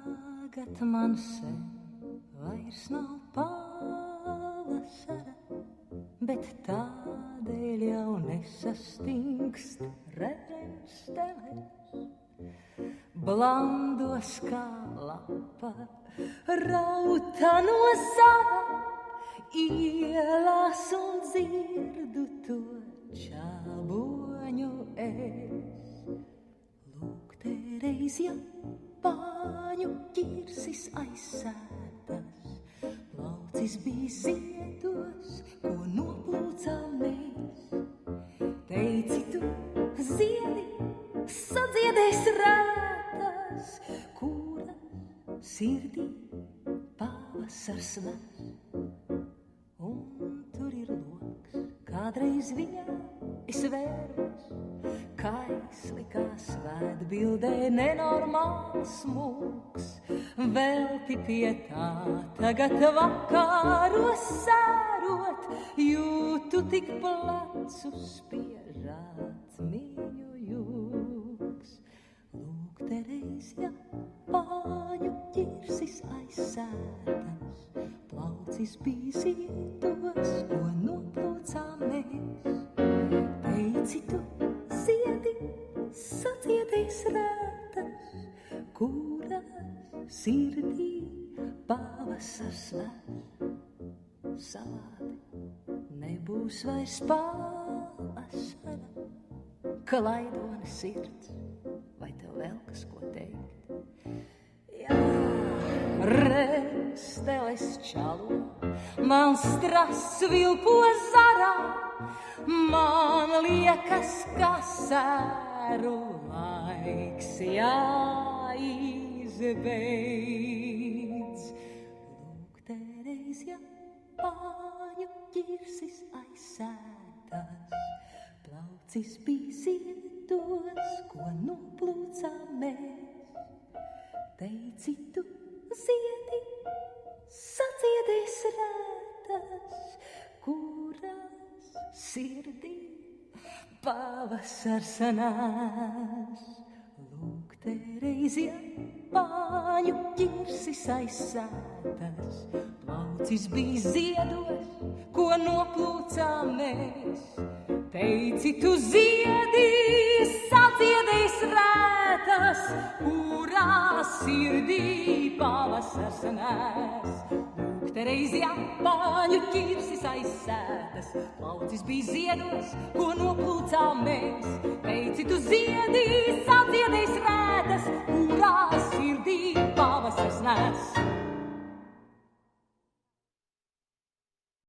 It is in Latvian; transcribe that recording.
Tagad man sen vairs nav pavasara, bet tādēļ jau nesastingst redzens telers. Blandos kā lapa, rauta no zara, ielās un dzirdu to čāboņu es. Lūk, te reiz Japāņu ķirsis aizsētas, plaucis bija ziedos, ko noplūcām mēs. Teici tu, ziedi, sadziedēs rētas, kura sirdī pavasars nes. Un tur ir loks, kādreiz viņā es vēros, kaisli kā svētbildē nenormāls mūks. Velti pie tā tagad vakaros sērot, jūtu tik plecu spiežāt mīņu jūks. Lūk, te reiz Japāņu ķirsis aizsētas, plaucis bija ziedos, ko noplūcām mēs. Teici tu, ziedi, sadziedēs rētas, kuras sirdī pavasars nes. Savādi nebūs vairs pavasara, klaidona sirds, vai tev vēl kas ko teikt? Jā, rēsteles čalo, man strass vilpo zarā, man liekas, ka sēru laiks jāizbeidz. Lūk, te reiz Japāņu ķirsis aizsētas, plaucis bija ziedos, ko noplūcām mēs. Teici tu, ziedi, sadziedēs rētas, kuras sirdī pavasars nes. Lūk, te reiz Japāņu ķirsis aizsētas, plaucis bija ziedos, ko noplūcām mēs. Teici tu, ziedi, sadziedēs rētas, kurās sirdī pavasars nes. Lūk, te reiz Japāņu ķirsis aizsētas, plaucis bija ziedos, ko noplūcām mēs. Teici tu, ziedi, sadziedēs rētas, kurās sirdī pavasars nes.